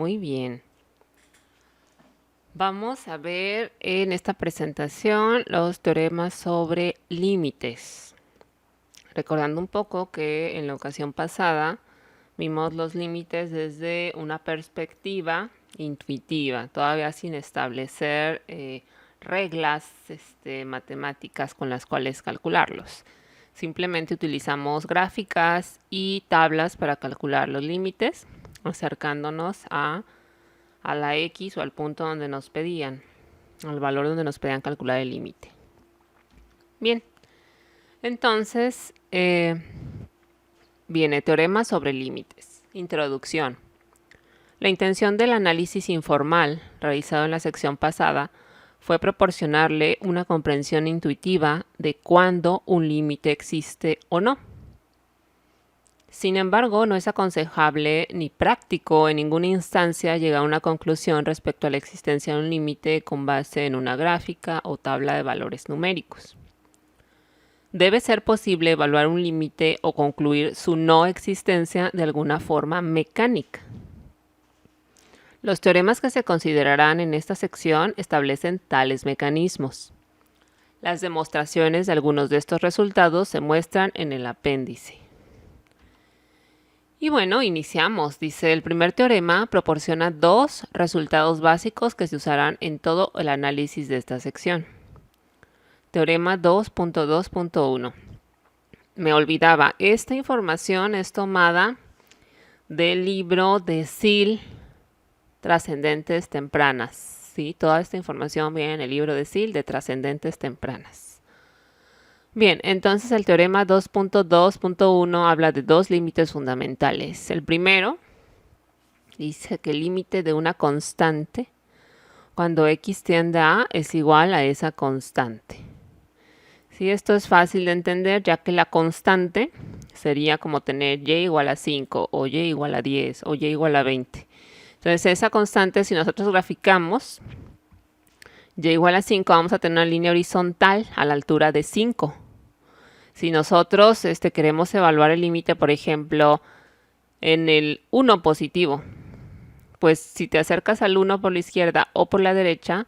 Muy bien. Vamos a ver en esta presentación los teoremas sobre límites. Recordando un poco que en la ocasión pasada vimos los límites desde una perspectiva intuitiva, todavía sin establecer reglas matemáticas con las cuales calcularlos. Simplemente utilizamos gráficas y tablas para calcular los límites, acercándonos a la X o al punto donde nos pedían, al valor donde nos pedían calcular el límite. Bien, entonces viene teorema sobre límites. Introducción. La intención del análisis informal realizado en la sección pasada fue proporcionarle una comprensión intuitiva de cuándo un límite existe o no. Sin embargo, no es aconsejable ni práctico en ninguna instancia llegar a una conclusión respecto a la existencia de un límite con base en una gráfica o tabla de valores numéricos. Debe ser posible evaluar un límite o concluir su no existencia de alguna forma mecánica. Los teoremas que se considerarán en esta sección establecen tales mecanismos. Las demostraciones de algunos de estos resultados se muestran en el apéndice. Y bueno, iniciamos. Dice, el primer teorema proporciona dos resultados básicos que se usarán en todo el análisis de esta sección. Teorema 2.2.1. Me olvidaba, esta información es tomada del libro de Sill, Trascendentes Tempranas. ¿Sí? Toda esta información viene en el libro de Sill de Trascendentes Tempranas. Bien, entonces el teorema 2.2.1 habla de dos límites fundamentales. El primero dice que el límite de una constante cuando x tiende a es igual a esa constante. Sí, esto es fácil de entender, ya que la constante sería como tener y igual a 5, o y igual a 10, o y igual a 20. Entonces esa constante, si nosotros graficamos y igual a 5, vamos a tener una línea horizontal a la altura de 5. Si nosotros queremos evaluar el límite, por ejemplo, en el 1 positivo, pues si te acercas al 1 por la izquierda o por la derecha,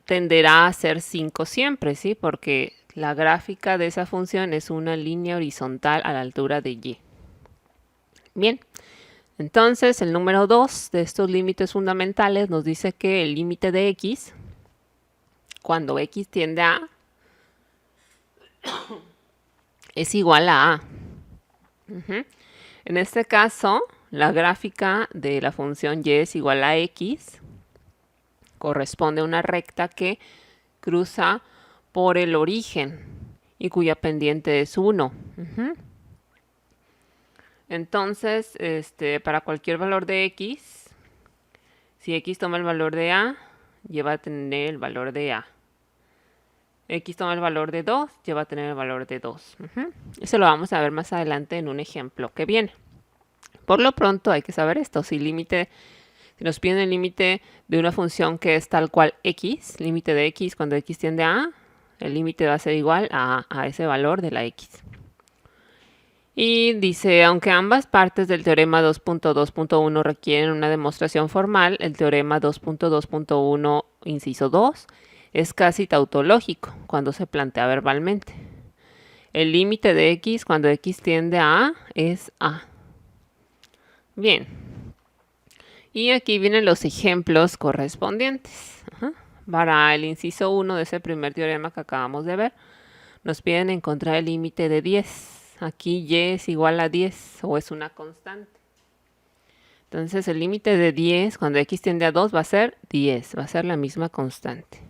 tenderá a ser 5 siempre, ¿sí? Porque la gráfica de esa función es una línea horizontal a la altura de y. Bien, entonces el número 2 de estos límites fundamentales nos dice que el límite de x, cuando x tiende a, es igual a a. En este caso, la gráfica de la función y es igual a x, corresponde a una recta que cruza por el origen y cuya pendiente es 1. Entonces, para cualquier valor de x, si x toma el valor de a, y va a tener el valor de a. X toma el valor de 2, ya va a tener el valor de 2. Eso lo vamos a ver más adelante en un ejemplo que viene. Por lo pronto hay que saber esto. Si nos piden el límite de una función que es tal cual x, límite de x cuando x tiende a a, el límite va a ser igual a ese valor de la x. Y dice, aunque ambas partes del teorema 2.2.1 requieren una demostración formal, el teorema 2.2.1 inciso 2 es casi tautológico cuando se plantea verbalmente. El límite de x cuando x tiende a es a. Bien. Y aquí vienen los ejemplos correspondientes. Para el inciso 1 de ese primer teorema que acabamos de ver, nos piden encontrar el límite de 10. Aquí y es igual a 10 o es una constante. Entonces el límite de 10 cuando x tiende a 2 va a ser 10, va a ser la misma constante.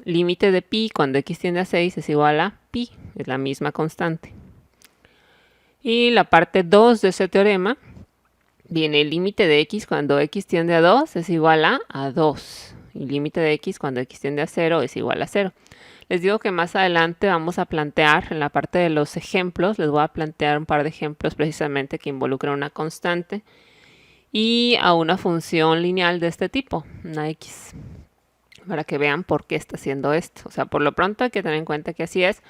Límite de pi cuando x tiende a 6 es igual a pi, es la misma constante. Y la parte 2 de ese teorema viene el límite de x cuando x tiende a 2 es igual a 2. Y límite de x cuando x tiende a 0 es igual a 0. Les digo que más adelante vamos a plantear, en la parte de los ejemplos, les voy a plantear un par de ejemplos precisamente que involucran una constante y a una función lineal de este tipo, una x, para que vean por qué está haciendo esto. O sea, por lo pronto hay que tener en cuenta que así es,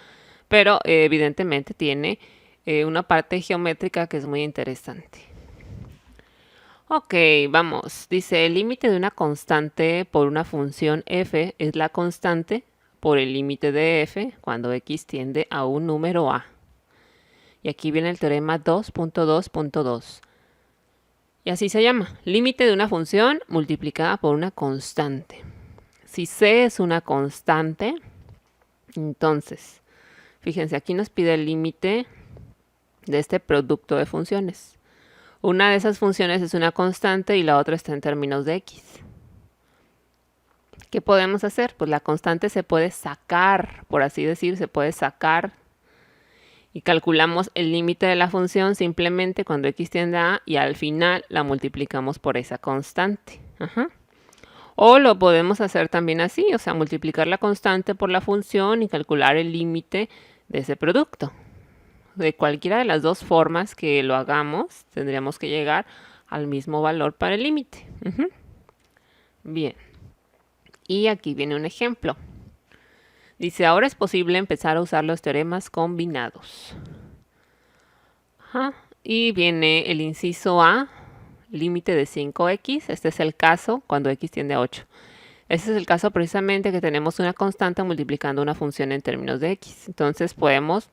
pero evidentemente tiene una parte geométrica que es muy interesante. Ok, vamos. Dice, el límite de una constante por una función f es la constante por el límite de f cuando x tiende a un número a. Y aquí viene el teorema 2.2.2. Y así se llama, límite de una función multiplicada por una constante. Si c es una constante, entonces, fíjense, aquí nos pide el límite de este producto de funciones. Una de esas funciones es una constante y la otra está en términos de x. ¿Qué podemos hacer? Pues la constante se puede sacar, por así decir, se puede sacar. Y calculamos el límite de la función simplemente cuando x tiende a A y al final la multiplicamos por esa constante. Ajá. O lo podemos hacer también así, o sea, multiplicar la constante por la función y calcular el límite de ese producto. De cualquiera de las dos formas que lo hagamos, tendríamos que llegar al mismo valor para el límite. Bien. Y aquí viene un ejemplo. Dice, ahora es posible empezar a usar los teoremas combinados. Ajá. Y viene el inciso A, límite de 5x. Este es el caso cuando x tiende a 8. Este es el caso precisamente que tenemos una constante multiplicando una función en términos de x. Entonces podemos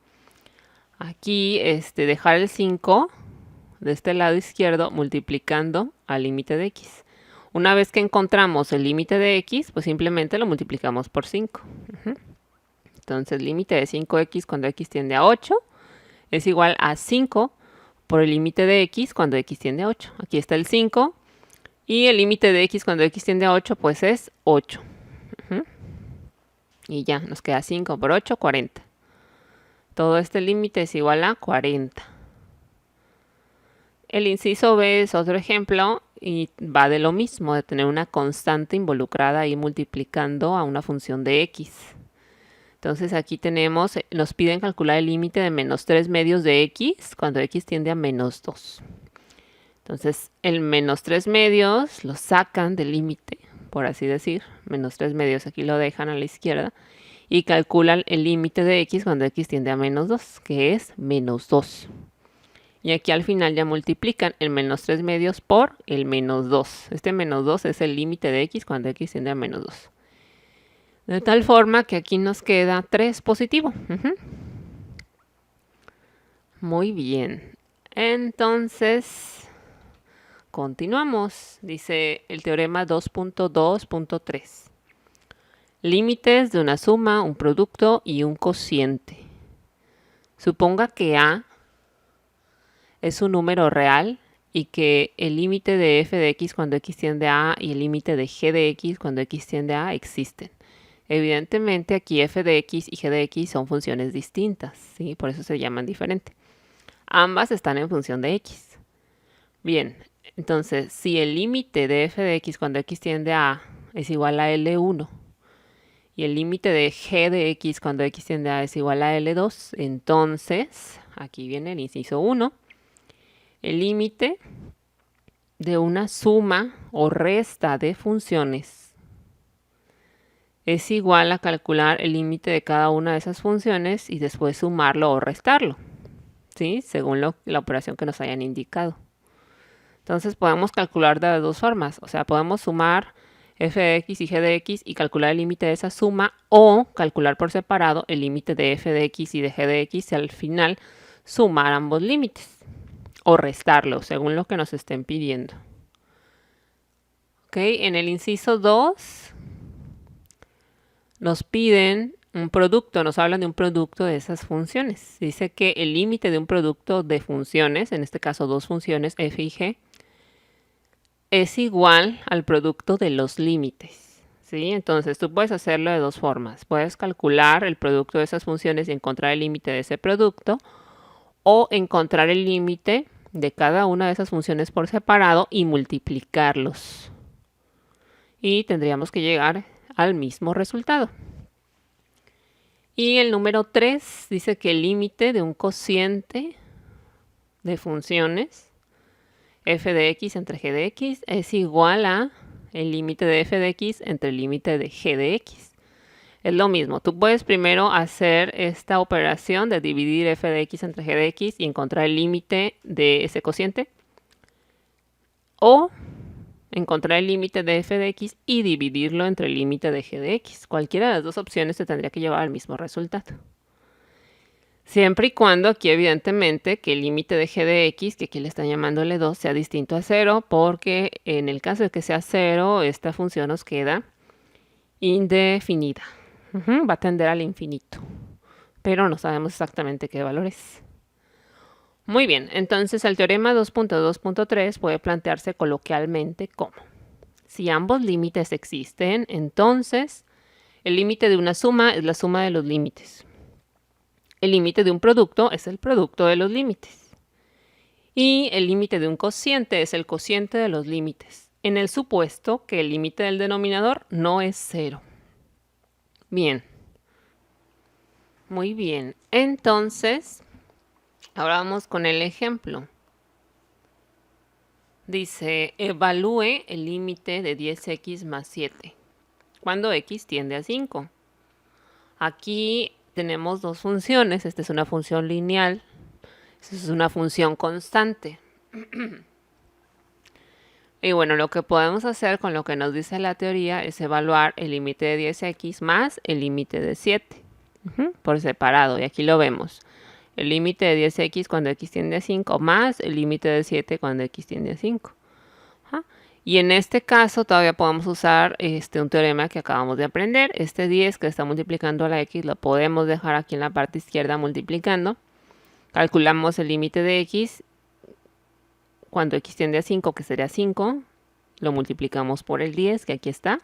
aquí dejar el 5 de este lado izquierdo multiplicando al límite de x. Una vez que encontramos el límite de x, pues simplemente lo multiplicamos por 5. Entonces, límite de 5x cuando x tiende a 8 es igual a 5 por el límite de x cuando x tiende a 8. Aquí está el 5 y el límite de x cuando x tiende a 8 pues es 8. Y ya, nos queda 5 por 8, 40. Todo este límite es igual a 40. El inciso B es otro ejemplo y va de lo mismo, de tener una constante involucrada ahí multiplicando a una función de x. Entonces aquí tenemos, nos piden calcular el límite de menos 3 medios de x cuando x tiende a menos 2. Entonces el menos 3 medios lo sacan del límite, por así decir. Menos 3 medios aquí lo dejan a la izquierda. Y calculan el límite de x cuando x tiende a menos 2, que es menos 2. Y aquí al final ya multiplican el menos 3 medios por el menos 2. Este menos 2 es el límite de x cuando x tiende a menos 2. De tal forma que aquí nos queda 3 positivo. Muy bien. Entonces, continuamos. Dice el teorema 2.2.3. Límites de una suma, un producto y un cociente. Suponga que A es un número real y que el límite de f de x cuando x tiende a A y el límite de g de x cuando x tiende a A existen. Evidentemente aquí f de x y g de x son funciones distintas, ¿sí? Por eso se llaman diferente. Ambas están en función de x. Bien, entonces si el límite de f de x cuando x tiende a A es igual a L1 y el límite de g de x cuando x tiende a A es igual a L2, entonces, aquí viene el inciso 1, el límite de una suma o resta de funciones es igual a calcular el límite de cada una de esas funciones y después sumarlo o restarlo, ¿sí? Según la operación que nos hayan indicado. Entonces podemos calcular de las dos formas, o sea, podemos sumar f de x y g de x y calcular el límite de esa suma o calcular por separado el límite de f de x y de g de x y al final sumar ambos límites o restarlo según lo que nos estén pidiendo. Ok, en el inciso 2 nos piden un producto, nos hablan de un producto de esas funciones. Dice que el límite de un producto de funciones, en este caso dos funciones f y g, es igual al producto de los límites, ¿sí? Entonces tú puedes hacerlo de dos formas. Puedes calcular el producto de esas funciones y encontrar el límite de ese producto o encontrar el límite de cada una de esas funciones por separado y multiplicarlos. Y tendríamos que llegar al mismo resultado. Y el número 3 dice que el límite de un cociente de funciones f de x entre g de x es igual a el límite de f de x entre el límite de g de x. Es lo mismo, tú puedes primero hacer esta operación de dividir f de x entre g de x y encontrar el límite de ese cociente. o encontrar el límite de f de x y dividirlo entre el límite de g de x. Cualquiera de las dos opciones te tendría que llevar al mismo resultado. Siempre y cuando aquí evidentemente que el límite de g de x, que aquí le están llamando L2, sea distinto a 0, porque en el caso de que sea 0, esta función nos queda indefinida. Va a tender al infinito, pero no sabemos exactamente qué valor es. Muy bien, entonces el teorema 2.2.3 puede plantearse coloquialmente como: si ambos límites existen, entonces el límite de una suma es la suma de los límites. El límite de un producto es el producto de los límites. Y el límite de un cociente es el cociente de los límites, en el supuesto que el límite del denominador no es 0. Bien. Muy bien. Entonces, ahora vamos con el ejemplo. Dice, evalúe el límite de 10x más 7, cuando x tiende a 5. Aquí tenemos dos funciones. Esta es una función lineal. Esta es una función constante. Y bueno, lo que podemos hacer con lo que nos dice la teoría es evaluar el límite de 10x más el límite de 7 por separado. Y aquí lo vemos. El límite de 10x cuando x tiende a 5 más el límite de 7 cuando x tiende a 5. Y en este caso todavía podemos usar un teorema que acabamos de aprender. Este 10 que está multiplicando a la x lo podemos dejar aquí en la parte izquierda multiplicando. Calculamos el límite de x cuando x tiende a 5, que sería 5. Lo multiplicamos por el 10, que aquí está.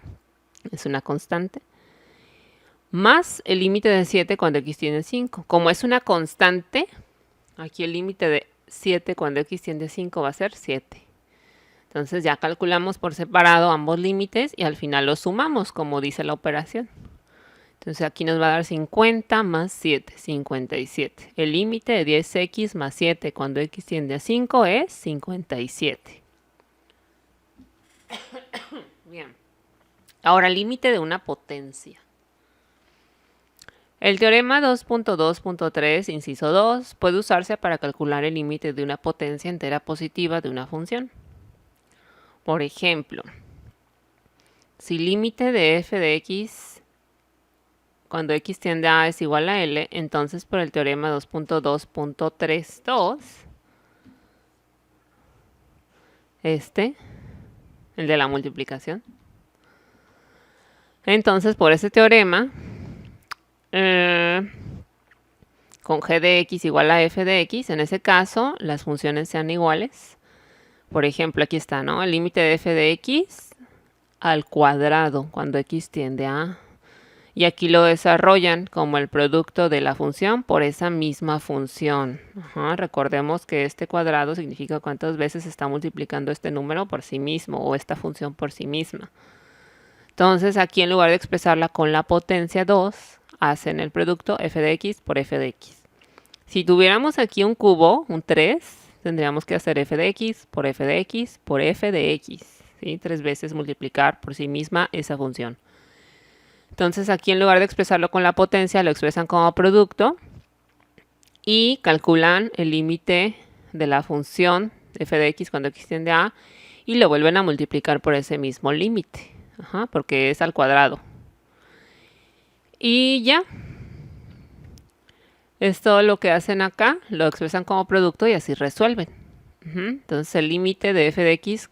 Es una constante. Más el límite de 7 cuando x tiende a 5. Como es una constante, aquí el límite de 7 cuando x tiende a 5 va a ser 7. Entonces ya calculamos por separado ambos límites y al final los sumamos, como dice la operación. Entonces aquí nos va a dar 50 más 7, 57. El límite de 10x más 7 cuando x tiende a 5 es 57. Bien. Ahora, límite de una potencia. El teorema 2.2.3, inciso 2, puede usarse para calcular el límite de una potencia entera positiva de una función. Por ejemplo, si límite de f de x cuando x tiende a es igual a L, entonces por el teorema 2.2.32, el de la multiplicación, entonces por ese teorema, con g de x igual a f de x, en ese caso las funciones sean iguales. Por ejemplo, aquí está, ¿no? El límite de f de x al cuadrado cuando x tiende a... Y aquí lo desarrollan como el producto de la función por esa misma función. Recordemos que este cuadrado significa cuántas veces está multiplicando este número por sí mismo o esta función por sí misma. Entonces aquí en lugar de expresarla con la potencia 2, hacen el producto f de x por f de x. Si tuviéramos aquí un cubo, un 3, tendríamos que hacer f de x por f de x por f de x. ¿Sí? 3 veces multiplicar por sí misma esa función. Entonces aquí en lugar de expresarlo con la potencia, lo expresan como producto y calculan el límite de la función f de x cuando x tiende a y lo vuelven a multiplicar por ese mismo límite, porque es al cuadrado. Y ya. Es todo lo que hacen acá, lo expresan como producto y así resuelven. Entonces el límite de f de x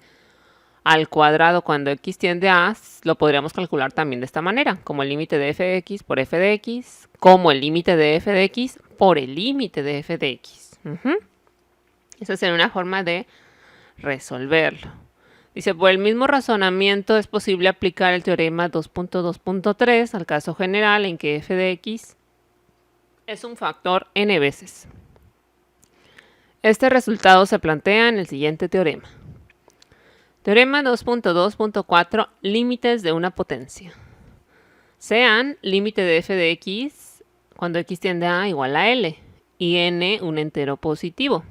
al cuadrado cuando x tiende a lo podríamos calcular también de esta manera, como el límite de f de x por f de x, como el límite de f de x por el límite de f de x. Esa sería una forma de resolverlo. Dice, por el mismo razonamiento es posible aplicar el teorema 2.2.3 al caso general en que f de x es un factor n veces. Este resultado se plantea en el siguiente teorema. Teorema 2.2.4, límites de una potencia. Sean límite de f de x cuando x tiende a igual a L y n un entero positivo.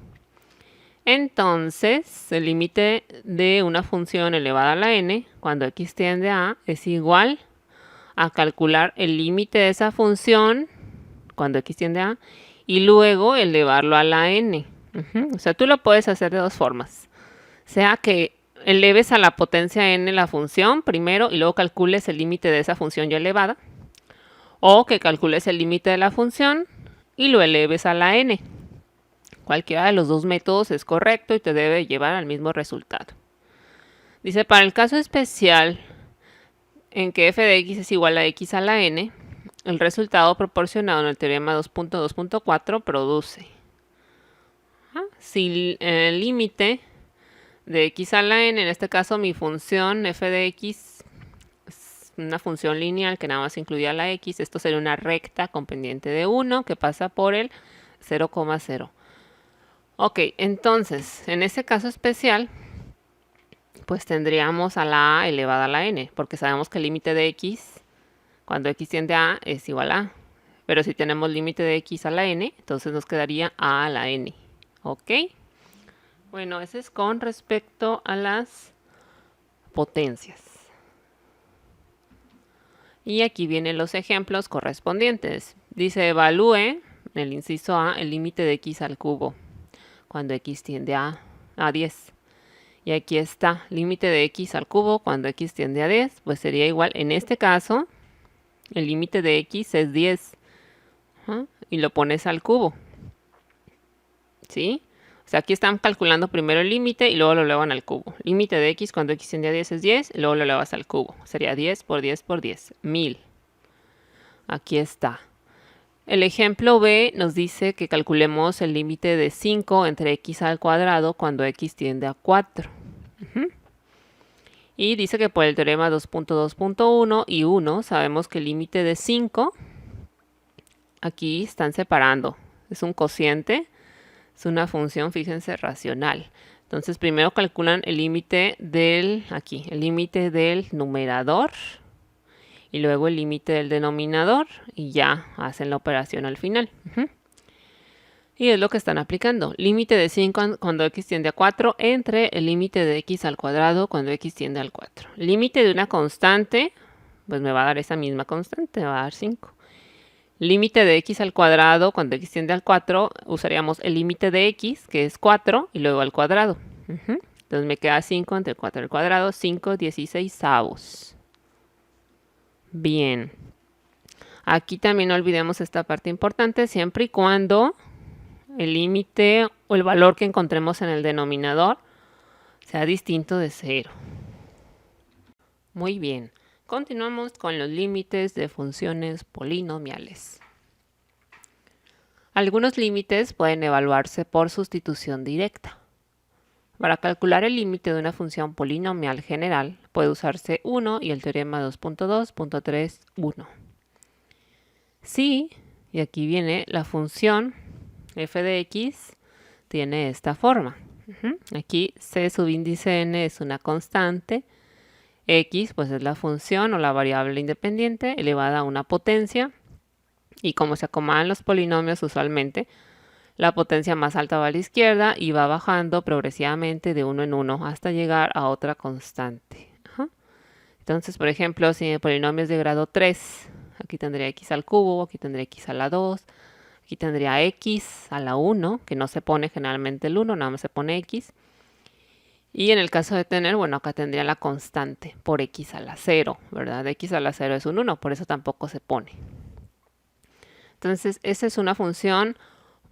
Entonces, el límite de una función elevada a la n cuando x tiende a es igual a calcular el límite de esa función cuando x tiende a y luego elevarlo a la n. O sea, tú lo puedes hacer de dos formas. Sea que eleves a la potencia n la función primero y luego calcules el límite de esa función ya elevada. O que calcules el límite de la función y lo eleves a la n. Cualquiera de los dos métodos es correcto y te debe llevar al mismo resultado. Dice, para el caso especial en que f de x es igual a x a la n, el resultado proporcionado en el teorema 2.2.4 produce. Si el límite de x a la n, en este caso mi función f de x es una función lineal que nada más incluía la x, esto sería una recta con pendiente de 1 que pasa por el 0,0. Ok, entonces, en ese caso especial, pues tendríamos a la a elevada a la n, porque sabemos que el límite de x, cuando x tiende a a, es igual a. Pero si tenemos límite de x a la n, entonces nos quedaría a la n. ¿Ok? Bueno, ese es con respecto a las potencias. Y aquí vienen los ejemplos correspondientes. Dice, evalúe, en el inciso A, el límite de x al cubo, cuando x tiende a 10. Y aquí está, límite de x al cubo cuando x tiende a 10, pues sería igual, en este caso, el límite de x es 10. Y lo pones al cubo. ¿Sí? O sea, aquí están calculando primero el límite y luego lo elevan al cubo. Límite de x cuando x tiende a 10 es 10, y luego lo elevas al cubo. Sería 10 por 10 por 10, 1000. Aquí está. El ejemplo B nos dice que calculemos el límite de 5 entre x al cuadrado cuando x tiende a 4. Y dice que por el teorema 2.2.1 y 1 sabemos que el límite de 5, aquí están separando, es un cociente, es una función, fíjense, racional. Entonces primero calculan el límite del, aquí, el límite del numerador y luego el límite del denominador y ya hacen la operación al final. Y es lo que están aplicando. Límite de 5 cuando x tiende a 4 entre el límite de x al cuadrado cuando x tiende al 4. Límite de una constante, pues me va a dar esa misma constante, me va a dar 5. Límite de x al cuadrado cuando x tiende al 4, usaríamos el límite de x, que es 4, y luego al cuadrado. Entonces me queda 5 entre 4 al cuadrado, 5 16avos. Bien. Aquí también no olvidemos esta parte importante, siempre y cuando el límite o el valor que encontremos en el denominador sea distinto de 0. Muy bien. Continuamos con los límites de funciones polinomiales. Algunos límites pueden evaluarse por sustitución directa. Para calcular el límite de una función polinomial general puede usarse 1 y el teorema 2.2.3.1. Si, y aquí viene la función f de x, tiene esta forma. Aquí c subíndice n es una constante, x pues es la función o la variable independiente elevada a una potencia, y como se acomodan los polinomios usualmente, la potencia más alta va a la izquierda y va bajando progresivamente de 1 en 1 hasta llegar a otra constante. Entonces, por ejemplo, si el polinomio es de grado 3, aquí tendría x al cubo, aquí tendría x a la 2, aquí tendría x a la 1, que no se pone generalmente el 1, nada más se pone x. Y en el caso de tener, bueno, acá tendría la constante por x a la 0, ¿verdad? X a la 0 es un 1, por eso tampoco se pone. Entonces, esa es una función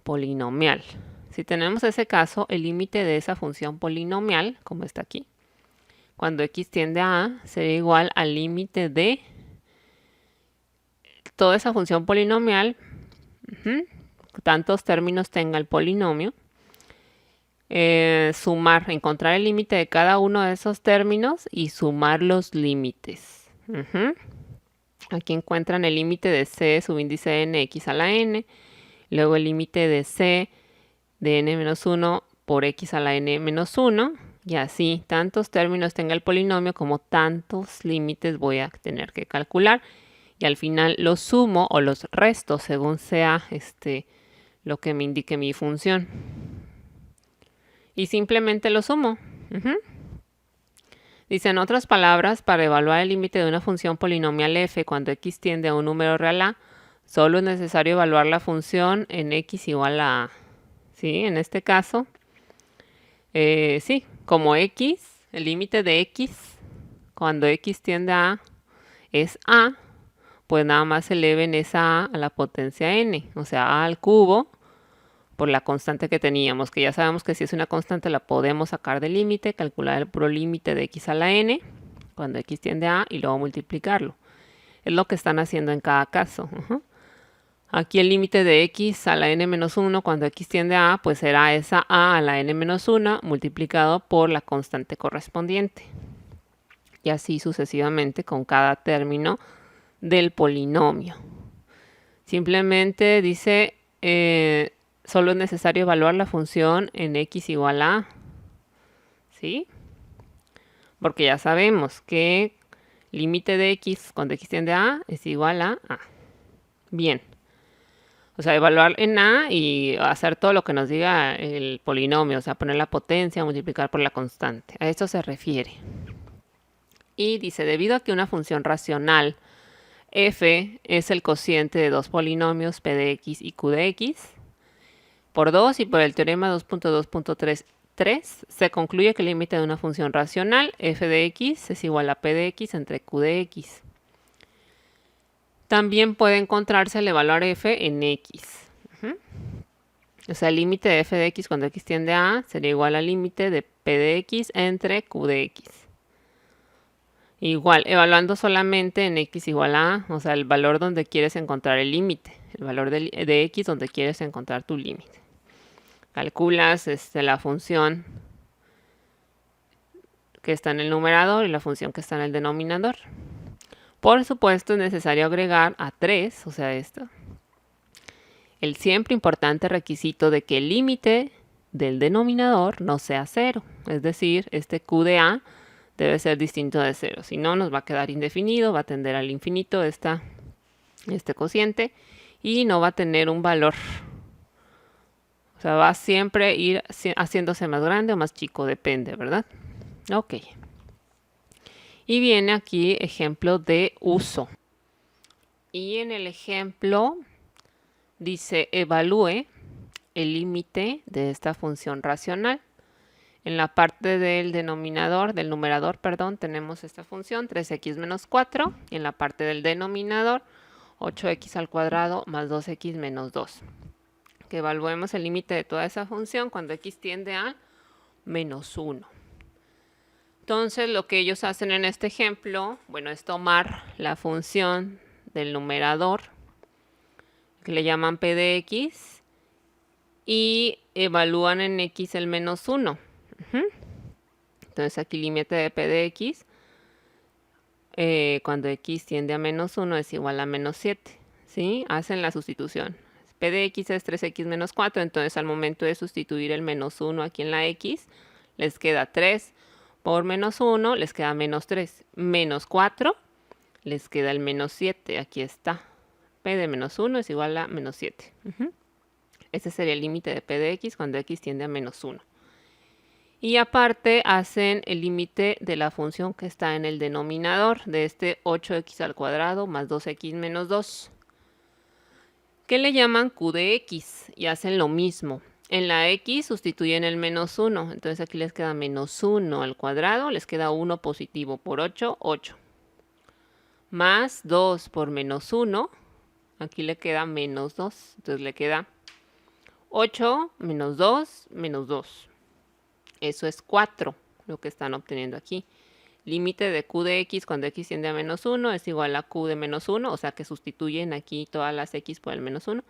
polinomial. Si tenemos ese caso, el límite de esa función polinomial, como está aquí, cuando x tiende a a, sería igual al límite de toda esa función polinomial, tantos términos tenga el polinomio, sumar, encontrar el límite de cada uno de esos términos y sumar los límites. Aquí encuentran el límite de c subíndice n x a la n, luego el límite de c de n menos 1 por x a la n menos 1, y así, tantos términos tenga el polinomio como tantos límites voy a tener que calcular, y al final los sumo o los resto según sea lo que me indique mi función. Y simplemente lo sumo. Dice, en otras palabras, para evaluar el límite de una función polinomial f cuando x tiende a un número real a, solo es necesario evaluar la función en x igual a a. ¿Sí? En este caso, sí, como x El límite de x, cuando x tiende a A, es A, pues nada más eleven esa A a la potencia n, o sea, A al cubo, por la constante que teníamos, que ya sabemos que si es una constante la podemos sacar del límite, calcular el puro límite de x a la n, cuando x tiende a A, y luego multiplicarlo. Es lo que están haciendo en cada caso. Aquí el límite de x a la n-1 cuando x tiende a A, pues será esa A a la n-1 multiplicado por la constante correspondiente. Y así sucesivamente con cada término del polinomio. Simplemente dice, solo es necesario evaluar la función en x igual a, ¿sí? Porque ya sabemos que límite de x cuando x tiende a A es igual a A. Bien. O sea, evaluar en A y hacer todo lo que nos diga el polinomio, o sea, poner la potencia, multiplicar por la constante. A esto se refiere. Y dice, debido a que una función racional f es el cociente de dos polinomios p de x y q de x, por 2 y por el teorema 2.2.3 se concluye que el límite de una función racional f de x es igual a p de x entre q de x. También puede encontrarse al evaluar f en x. O sea, el límite de f de x cuando x tiende a A sería igual al límite de p de x entre q de x. Igual, evaluando solamente en x igual a A, o sea, el valor donde quieres encontrar el límite, el valor de x donde quieres encontrar tu límite. Calculas la función que está en el numerador y la función que está en el denominador. Por supuesto, es necesario agregar a 3, o sea, esto, el siempre importante requisito de que el límite del denominador no sea 0. Es decir, este q de A debe ser distinto de 0. Si no, nos va a quedar indefinido, va a tender al infinito este cociente y no va a tener un valor. O sea, va a siempre ir haciéndose más grande o más chico, depende, ¿verdad? Ok. Y viene aquí ejemplo de uso. Y en el ejemplo dice, evalúe el límite de esta función racional. En la parte del numerador, tenemos esta función 3x menos 4. Y en la parte del denominador, 8x al cuadrado más 2x menos 2. Que evaluemos el límite de toda esa función cuando x tiende a menos 1. Entonces, lo que ellos hacen en este ejemplo, bueno, es tomar la función del numerador, que le llaman p de x, y evalúan en x el menos 1. Entonces, aquí el límite de p de x, cuando x tiende a menos 1, es igual a menos 7. ¿Sí? Hacen la sustitución. P de x es 3x menos 4, entonces al momento de sustituir el menos 1 aquí en la x, les queda 3 por menos 1, les queda menos 3. Menos 4, les queda el menos 7, aquí está. P de menos 1 es igual a menos 7. Ese sería el límite de p de x cuando x tiende a menos 1. Y aparte hacen el límite de la función que está en el denominador, de este 8x al cuadrado más 2x menos 2. Que le llaman q de x y hacen lo mismo. En la x sustituyen el menos 1, entonces aquí les queda menos 1 al cuadrado, les queda 1 positivo por 8, 8. Más 2 por menos 1, aquí le queda menos 2, entonces le queda 8 menos 2, menos 2. Eso es 4, lo que están obteniendo aquí. Límite de q de x cuando x tiende a menos 1 es igual a q de menos 1, o sea que sustituyen aquí todas las x por el menos 1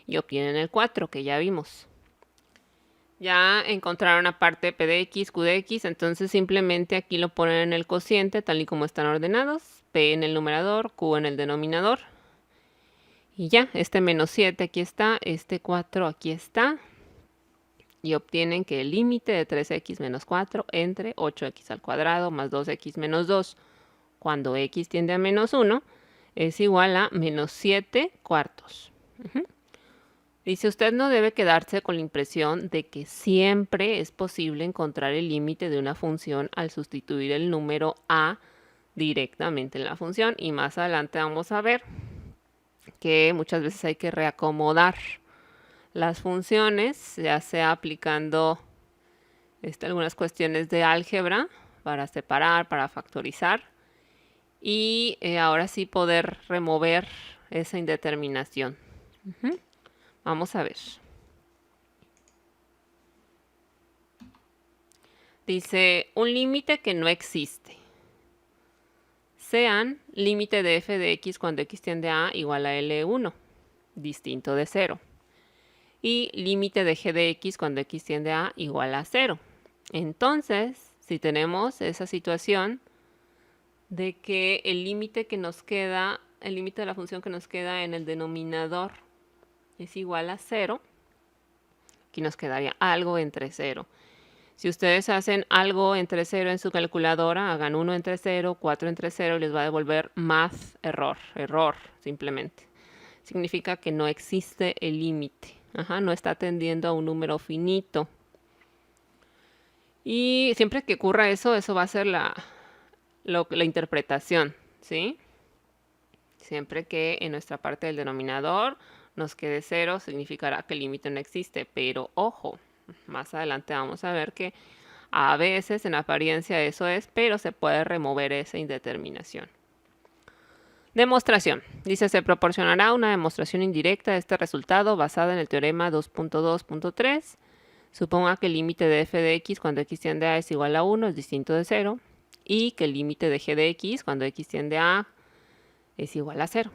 y obtienen el 4 que ya vimos. Ya encontraron aparte p de x, q de x, entonces simplemente aquí lo ponen en el cociente tal y como están ordenados. P en el numerador, q en el denominador. Y ya, este menos 7 aquí está, este 4 aquí está. Y obtienen que el límite de 3x menos 4 entre 8x al cuadrado más 2x menos 2, cuando x tiende a menos 1, es igual a menos 7 cuartos. Dice, usted no debe quedarse con la impresión de que siempre es posible encontrar el límite de una función al sustituir el número a directamente en la función. Y más adelante vamos a ver que muchas veces hay que reacomodar las funciones, ya sea aplicando algunas cuestiones de álgebra para separar, para factorizar. Y ahora sí poder remover esa indeterminación. Vamos a ver. Dice, un límite que no existe. Sean límite de f de x cuando x tiende a igual a L1, distinto de 0. Y límite de g de x cuando x tiende a igual a 0. Entonces, si tenemos esa situación de que el límite que nos queda, el límite de la función que nos queda en el denominador es igual a 0, aquí nos quedaría algo entre 0. Si ustedes hacen algo entre 0 en su calculadora, hagan 1 entre 0, 4 entre 0 y les va a devolver math error, simplemente. Significa que no existe el límite. No está tendiendo a un número finito. Y siempre que ocurra eso, eso va a ser la interpretación, ¿sí? Siempre que en nuestra parte del denominador nos quede 0, significará que el límite no existe. Pero ojo, más adelante vamos a ver que a veces en apariencia eso es, pero se puede remover esa indeterminación. Demostración. Dice, se proporcionará una demostración indirecta de este resultado basada en el teorema 2.2.3. Suponga que el límite de f de x cuando x tiende a es igual a 1 es distinto de 0. Y que el límite de g de x cuando x tiende a es igual a 0.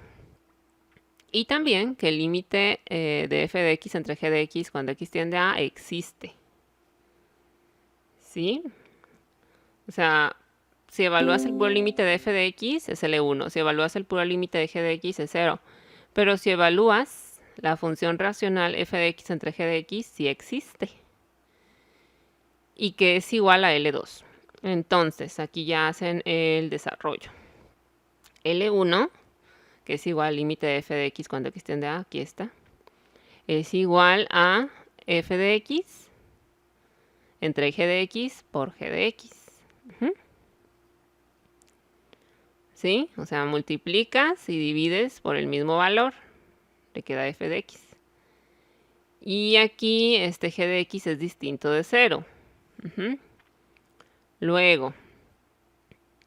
Y también que el límite de f de x entre g de x cuando x tiende a existe. ¿Sí? O sea, si evalúas el puro límite de f de x es L1. Si evalúas el puro límite de g de x es 0. Pero si evalúas la función racional f de x entre g de x, sí existe. Y que es igual a L2. Entonces, aquí ya hacen el desarrollo. L1, que es igual al límite de f de x cuando x tiende a, aquí está, es igual a f de x entre g de x por g de x. ¿Sí? O sea, multiplicas y divides por el mismo valor. Le queda f de x. Y aquí este g de x es distinto de 0. Luego,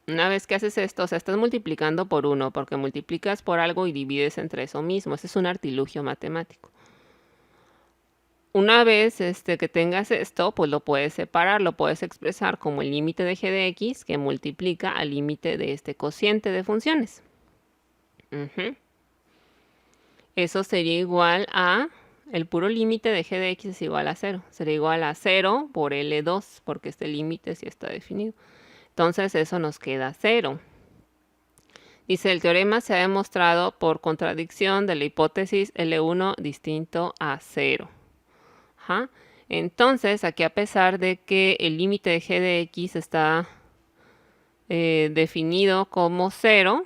una vez que haces esto, o sea, estás multiplicando por 1, porque multiplicas por algo y divides entre eso mismo. Ese es un artilugio matemático. Una vez que tengas esto, pues lo puedes separar, lo puedes expresar como el límite de g de x que multiplica al límite de este cociente de funciones. Eso sería igual a, el puro límite de g de x es igual a 0. Sería igual a 0 por L2, porque este límite sí está definido. Entonces eso nos queda 0. Dice, el teorema se ha demostrado por contradicción de la hipótesis L1 distinto a 0. Entonces, aquí a pesar de que el límite de g de x está definido como 0,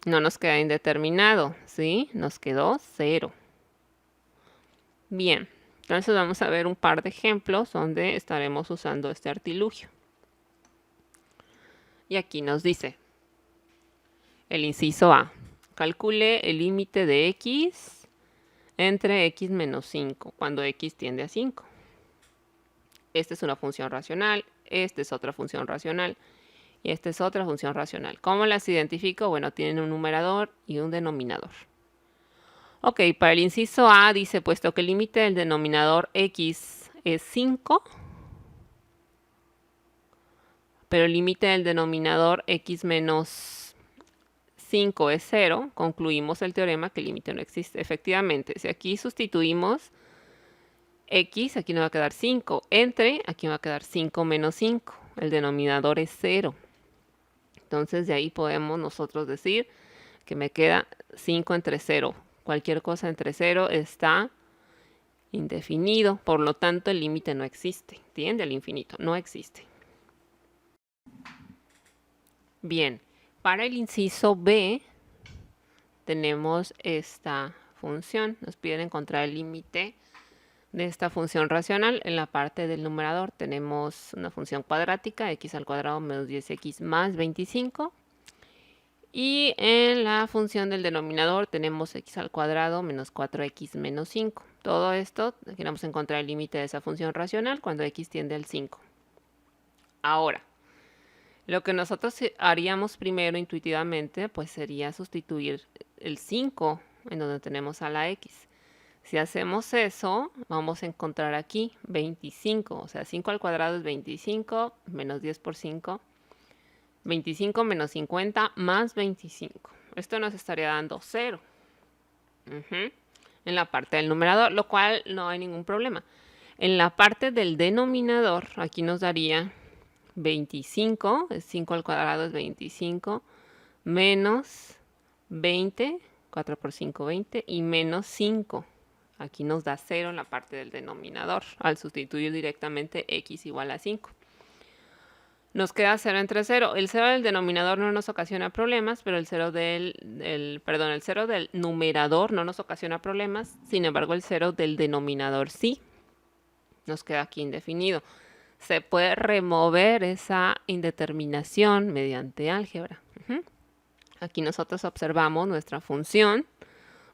no nos queda indeterminado, ¿sí? Nos quedó 0. Bien, entonces vamos a ver un par de ejemplos donde estaremos usando este artilugio. Y aquí nos dice, el inciso A, calcule el límite de x entre x menos 5, cuando x tiende a 5. Esta es una función racional, esta es otra función racional y esta es otra función racional. ¿Cómo las identifico? Bueno, tienen un numerador y un denominador. Ok, para el inciso A dice, puesto que el límite del denominador x es 5, pero el límite del denominador x menos 5 es 0, concluimos el teorema que el límite no existe. Efectivamente, si aquí sustituimos x, aquí nos va a quedar 5. Entre, aquí va a quedar 5 menos 5. El denominador es 0. Entonces, de ahí podemos nosotros decir que me queda 5 entre 0. Cualquier cosa entre 0 está indefinido. Por lo tanto, el límite no existe. Tiende al infinito. No existe. Bien. Para el inciso B, tenemos esta función. Nos piden encontrar el límite de esta función racional. En la parte del numerador tenemos una función cuadrática, x al cuadrado menos 10x más 25. Y en la función del denominador tenemos x al cuadrado menos 4x menos 5. Todo esto, queremos encontrar el límite de esa función racional cuando x tiende al 5. Ahora, lo que nosotros haríamos primero intuitivamente, pues sería sustituir el 5 en donde tenemos a la x. Si hacemos eso, vamos a encontrar aquí 25. O sea, 5 al cuadrado es 25, menos 10 por 5. 25 menos 50 más 25. Esto nos estaría dando 0. En la parte del numerador, lo cual no hay ningún problema. En la parte del denominador, aquí nos daría 25, 5 al cuadrado es 25, menos 20, 4 por 5, 20, y menos 5. Aquí nos da 0 en la parte del denominador, al sustituir directamente x igual a 5. Nos queda 0 entre 0. El 0 del denominador no nos ocasiona problemas, pero el 0 el 0 del numerador no nos ocasiona problemas. Sin embargo, el 0 del denominador sí. Nos queda aquí indefinido. Se puede remover esa indeterminación mediante álgebra. Aquí nosotros observamos nuestra función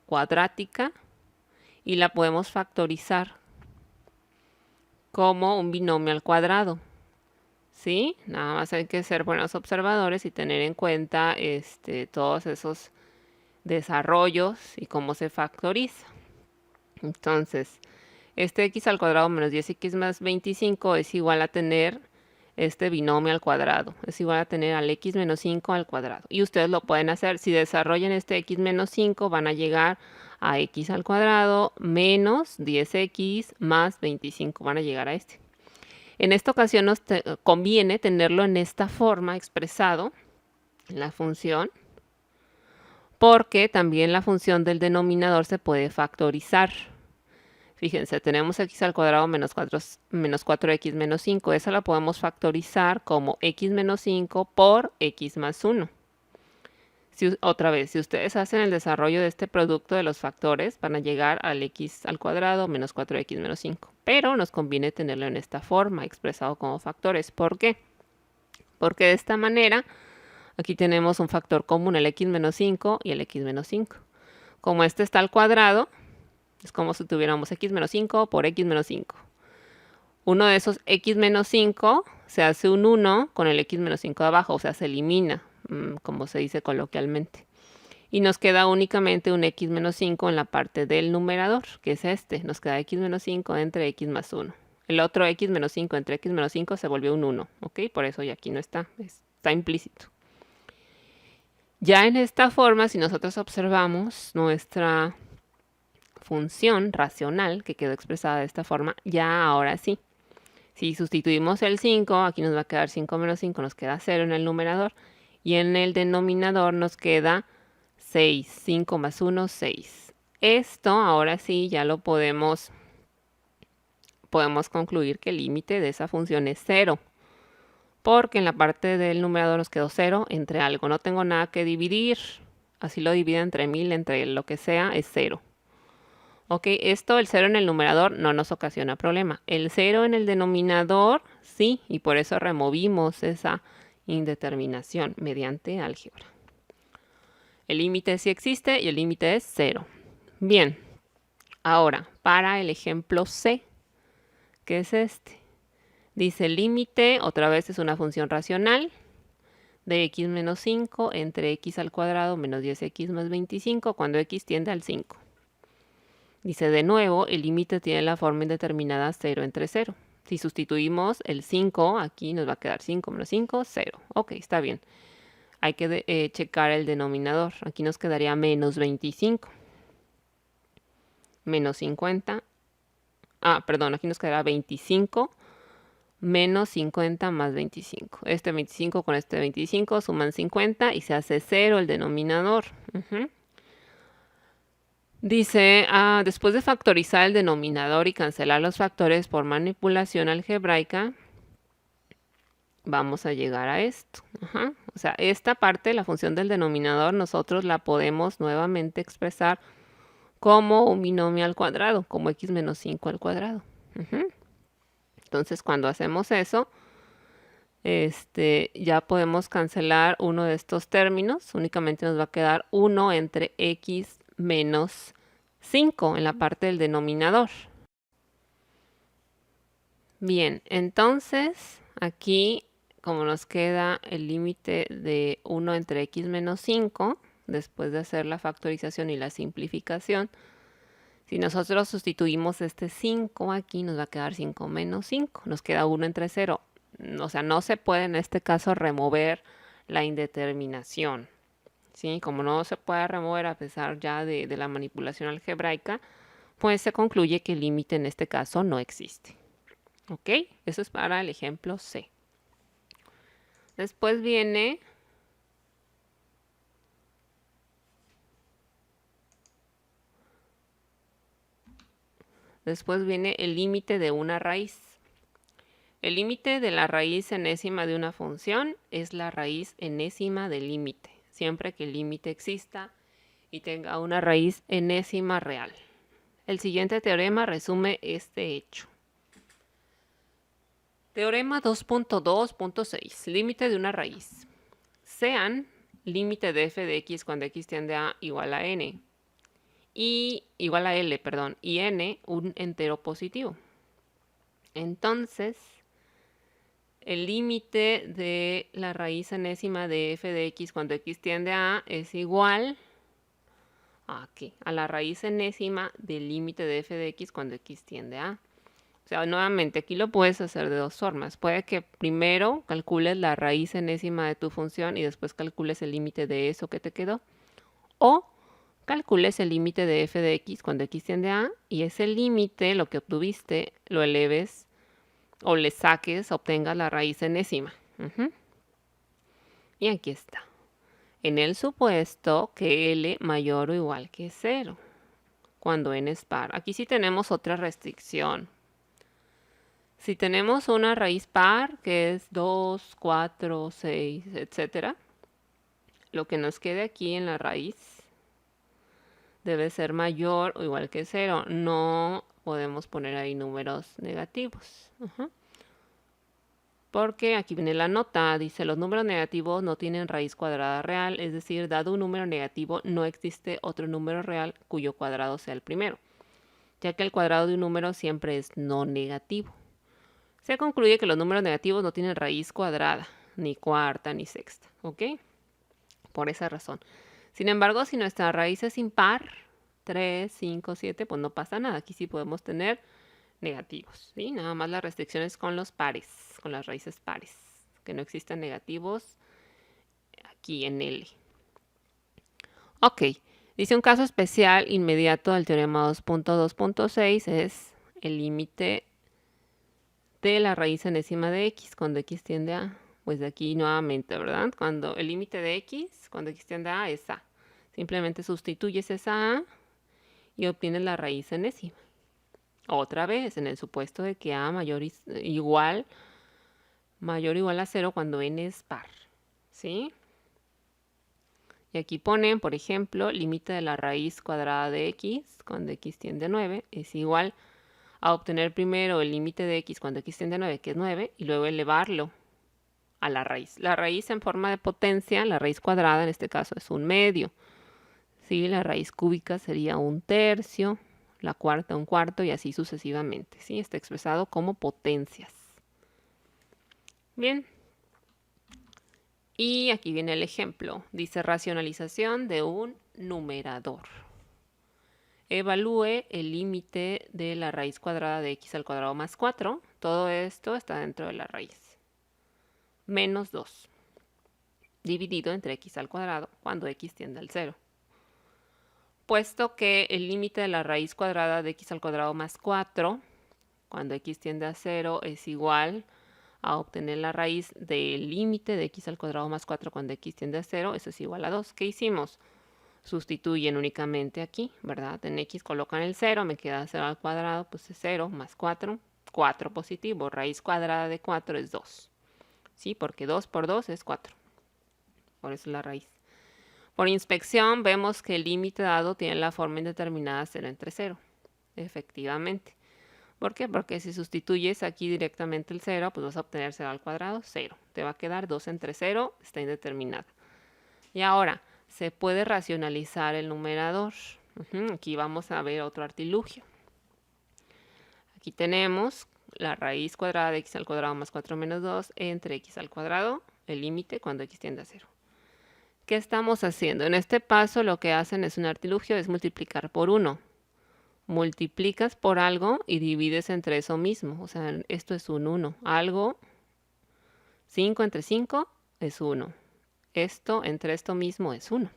cuadrática y la podemos factorizar como un binomio al cuadrado. ¿Sí? Nada más hay que ser buenos observadores y tener en cuenta todos esos desarrollos y cómo se factoriza. Entonces, este x al cuadrado menos 10x más 25 es igual a tener este binomio al cuadrado. Es igual a tener al x menos 5 al cuadrado. Y ustedes lo pueden hacer. Si desarrollan este x menos 5, van a llegar a x al cuadrado menos 10x más 25. Van a llegar a este. En esta ocasión nos conviene tenerlo en esta forma expresado en la función, porque también la función del denominador se puede factorizar. Fíjense, tenemos x al cuadrado menos 4x menos 5. Esa la podemos factorizar como x menos 5 por x más 1. Otra vez, si ustedes hacen el desarrollo de este producto de los factores, van a llegar al x al cuadrado menos 4x menos 5. Pero nos conviene tenerlo en esta forma, expresado como factores. ¿Por qué? Porque de esta manera, aquí tenemos un factor común, el x menos 5 y el x menos 5. Como este está al cuadrado, es como si tuviéramos x menos 5 por x menos 5. Uno de esos x menos 5 se hace un 1 con el x menos 5 de abajo, o sea, se elimina, como se dice coloquialmente. Y nos queda únicamente un x menos 5 en la parte del numerador, que es este. Nos queda x menos 5 entre x más 1. El otro x menos 5 entre x menos 5 se volvió un 1, ¿ok? Por eso ya aquí no está, está implícito. Ya en esta forma, si nosotros observamos nuestra función racional, que quedó expresada de esta forma, ya ahora sí. Si sustituimos el 5, aquí nos va a quedar 5 menos 5, nos queda 0 en el numerador. Y en el denominador nos queda 6. 5 más 1, 6. Esto ahora sí ya lo podemos concluir que el límite de esa función es 0. Porque en la parte del numerador nos quedó 0 entre algo. No tengo nada que dividir. Así lo divido entre 1000, entre lo que sea, es 0. Ok, esto, el 0 en el numerador, no nos ocasiona problema. El 0 en el denominador, sí, y por eso removimos esa indeterminación mediante álgebra. El límite sí existe y el límite es 0. Bien, ahora, para el ejemplo C, que es este. Dice el límite, otra vez es una función racional, de x menos 5 entre x al cuadrado menos 10x más 25, cuando x tiende al 5. Dice de nuevo, el límite tiene la forma indeterminada 0 entre 0. Si sustituimos el 5, aquí nos va a quedar 5 menos 5, 0. Ok, está bien. Hay que checar el denominador. Aquí nos quedaría menos 25. Menos 50. Perdón, aquí nos quedará 25 menos 50 más 25. Este 25 con este 25 suman 50 y se hace 0 el denominador. Dice, después de factorizar el denominador y cancelar los factores por manipulación algebraica, vamos a llegar a esto. O sea, esta parte, la función del denominador, nosotros la podemos nuevamente expresar como un binomio al cuadrado, como x menos 5 al cuadrado. Entonces, cuando hacemos eso, ya podemos cancelar uno de estos términos. Únicamente nos va a quedar 1 entre x menos 5 en la parte del denominador. Bien, entonces aquí como nos queda el límite de 1 entre x menos 5, después de hacer la factorización y la simplificación, si nosotros sustituimos este 5 aquí, nos va a quedar 5 menos 5. Nos queda 1 entre 0. O sea, no se puede en este caso remover la indeterminación. ¿Sí? Como no se puede remover a pesar ya de la manipulación algebraica, pues se concluye que el límite en este caso no existe. ¿Ok? Eso es para el ejemplo C. Después viene el límite de una raíz. El límite de la raíz enésima de una función es la raíz enésima del límite, siempre que el límite exista y tenga una raíz enésima real. El siguiente teorema resume este hecho. Teorema 2.2.6. Límite de una raíz. Sean límite de f de x cuando x tiende a igual a n y igual a L, perdón, y n un entero positivo. Entonces, el límite de la raíz enésima de f de x cuando x tiende a es igual a ¿qué? A la raíz enésima del límite de f de x cuando x tiende a. O sea, nuevamente, aquí lo puedes hacer de dos formas. Puede que primero calcules la raíz enésima de tu función y después calcules el límite de eso que te quedó. O calcules el límite de f de x cuando x tiende a y ese límite, lo que obtuviste, lo eleves o le saques, obtengas la raíz enésima. Y aquí está. En el supuesto que L mayor o igual que 0, cuando n es par. Aquí sí tenemos otra restricción. Si tenemos una raíz par, que es 2, 4, 6, etc., lo que nos quede aquí en la raíz debe ser mayor o igual que 0. No podemos poner ahí números negativos. Porque aquí viene la nota, dice los números negativos no tienen raíz cuadrada real, es decir, dado un número negativo no existe otro número real cuyo cuadrado sea el primero, ya que el cuadrado de un número siempre es no negativo. Se concluye que los números negativos no tienen raíz cuadrada, ni cuarta, ni sexta, ¿ok? Por esa razón. Sin embargo, si nuestra raíz es impar, 3, 5, 7, pues no pasa nada. Aquí sí podemos tener negativos, ¿sí? Nada más la restricción es con los pares, con las raíces pares, que no existan negativos aquí en L. Ok, dice un caso especial inmediato del teorema 2.2.6 es el límite de la raíz enésima de x cuando x tiende a, pues de aquí nuevamente, ¿verdad? Cuando el límite de x cuando x tiende a es a. Simplemente sustituyes esa a y obtienes la raíz enésima. Otra vez, en el supuesto de que a mayor o igual a 0 cuando n es par, ¿sí? Y aquí ponen, por ejemplo, límite de la raíz cuadrada de x cuando x tiende a 9 es igual a obtener primero el límite de x cuando x tiende a 9, que es 9, y luego elevarlo a la raíz. La raíz en forma de potencia, la raíz cuadrada en este caso es un medio. ¿Sí? La raíz cúbica sería un tercio, la cuarta un cuarto y así sucesivamente. ¿Sí? Está expresado como potencias. Bien. Y aquí viene el ejemplo. Dice racionalización de un numerador. Evalúe el límite de la raíz cuadrada de x al cuadrado más 4. Todo esto está dentro de la raíz. Menos 2. Dividido entre x al cuadrado cuando x tiende al 0. Puesto que el límite de la raíz cuadrada de x al cuadrado más 4, cuando x tiende a 0, es igual a obtener la raíz del límite de x al cuadrado más 4 cuando x tiende a 0, eso es igual a 2. ¿Qué hicimos? Sustituyen únicamente aquí, ¿verdad? En x colocan el 0, me queda 0 al cuadrado, pues es 0 más 4, 4 positivo. Raíz cuadrada de 4 es 2. ¿Sí? Porque 2 por 2 es 4. Por eso es la raíz. Por inspección vemos que el límite dado tiene la forma indeterminada 0 entre 0. Efectivamente. ¿Por qué? Porque si sustituyes aquí directamente el 0, pues vas a obtener 0 al cuadrado, 0. Te va a quedar 2 entre 0, está indeterminada. Y ahora, se puede racionalizar el numerador. Aquí vamos a ver otro artilugio. Aquí tenemos la raíz cuadrada de x al cuadrado más 4 menos 2 entre x al cuadrado, el límite cuando x tiende a 0. ¿Qué estamos haciendo? En este paso lo que hacen es un artilugio, es multiplicar por 1. Multiplicas por algo y divides entre eso mismo. O sea, esto es un 1. Algo, 5 entre 5 es 1. Esto entre esto mismo es 1.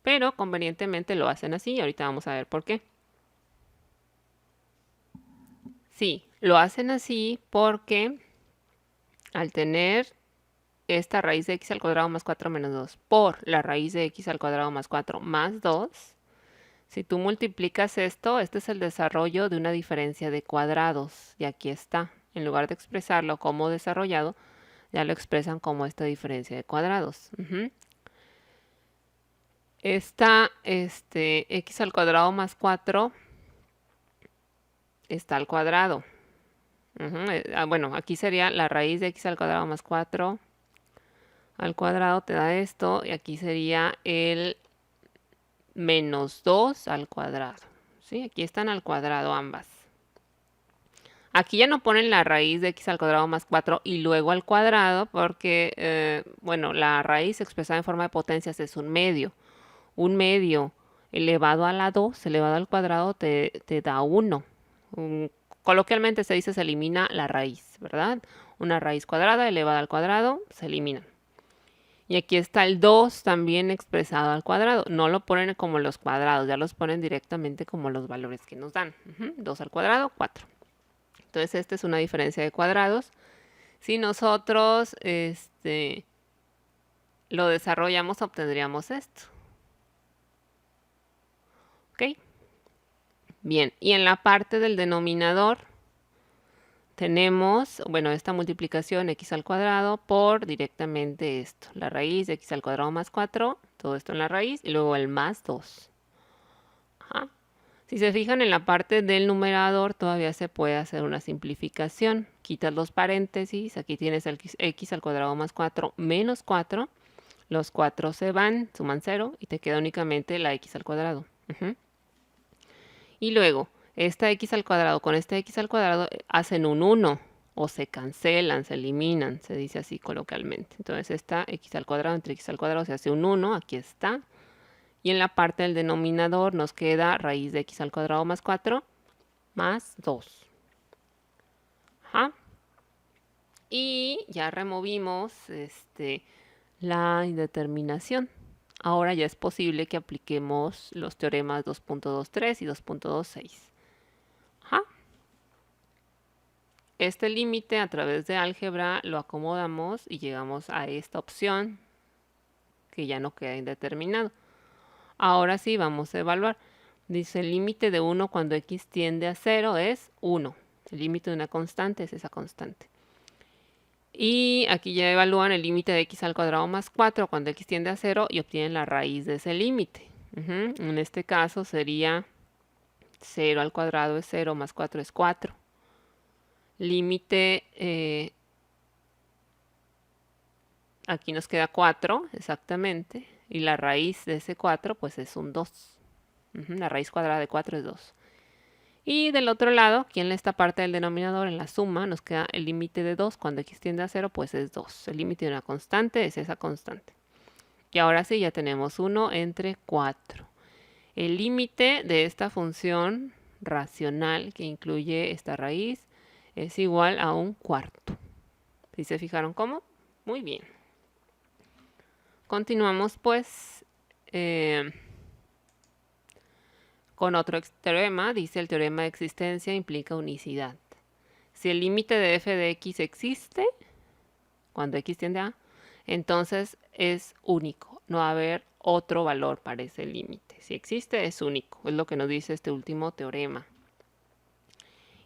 Pero convenientemente lo hacen así y ahorita vamos a ver por qué. Sí, lo hacen así porque al tener esta raíz de x al cuadrado más 4 menos 2 por la raíz de x al cuadrado más 4 más 2, si tú multiplicas esto, este es el desarrollo de una diferencia de cuadrados. Y aquí está. En lugar de expresarlo como desarrollado, ya lo expresan como esta diferencia de cuadrados. Esta x al cuadrado más 4 está al cuadrado. Bueno, aquí sería la raíz de x al cuadrado más 4 al cuadrado te da esto. Y aquí sería el menos 2 al cuadrado. ¿Sí? Aquí están al cuadrado ambas. Aquí ya no ponen la raíz de x al cuadrado más 4 y luego al cuadrado porque, bueno, la raíz expresada en forma de potencias es un medio. Un medio elevado a la 2, elevado al cuadrado, te da 1. Coloquialmente se dice se elimina la raíz, ¿verdad? Una raíz cuadrada elevada al cuadrado se elimina. Y aquí está el 2 también expresado al cuadrado. No lo ponen como los cuadrados, ya los ponen directamente como los valores que nos dan. 2 al cuadrado, 4. Entonces esta es una diferencia de cuadrados. Si nosotros lo desarrollamos, obtendríamos esto. ¿Ok? Bien, y en la parte del denominador tenemos, bueno, esta multiplicación x al cuadrado por directamente esto. La raíz de x al cuadrado más 4, todo esto en la raíz, y luego el más 2. Ajá. Si se fijan en la parte del numerador todavía se puede hacer una simplificación. Quitas los paréntesis, aquí tienes el x al cuadrado más 4 menos 4. Los 4 se van, suman 0 y te queda únicamente la x al cuadrado. Y luego, esta x al cuadrado con esta x al cuadrado hacen un 1 o se cancelan, se eliminan, se dice así coloquialmente. Entonces esta x al cuadrado entre x al cuadrado se hace un 1, aquí está. Y en la parte del denominador nos queda raíz de x al cuadrado más 4 más 2. Ajá. Y ya removimos la indeterminación. Ahora ya es posible que apliquemos los teoremas 2.23 y 2.26. Ajá. Este límite a través de álgebra lo acomodamos y llegamos a esta opción que ya no queda indeterminado. Ahora sí vamos a evaluar. Dice el límite de 1 cuando x tiende a 0 es 1. El límite de una constante es esa constante. Y aquí ya evalúan el límite de x al cuadrado más 4 cuando x tiende a 0 y obtienen la raíz de ese límite. En este caso sería 0 al cuadrado es 0 más 4 es 4. Límite, aquí nos queda 4 exactamente. Y la raíz de ese 4 pues es un 2. La raíz cuadrada de 4 es 2. Y del otro lado, aquí en esta parte del denominador, en la suma, nos queda el límite de 2. Cuando x tiende a 0, pues es 2. El límite de una constante es esa constante. Y ahora sí, ya tenemos 1 entre 4. El límite de esta función racional que incluye esta raíz es igual a un cuarto. ¿Sí se fijaron cómo? Muy bien. Continuamos pues con otro teorema. Dice el teorema de existencia implica unicidad. Si el límite de f de x existe, cuando x tiende a, entonces es único. No va a haber otro valor para ese límite. Si existe, es único. Es lo que nos dice este último teorema.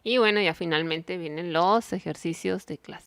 Y bueno, ya finalmente vienen los ejercicios de clase.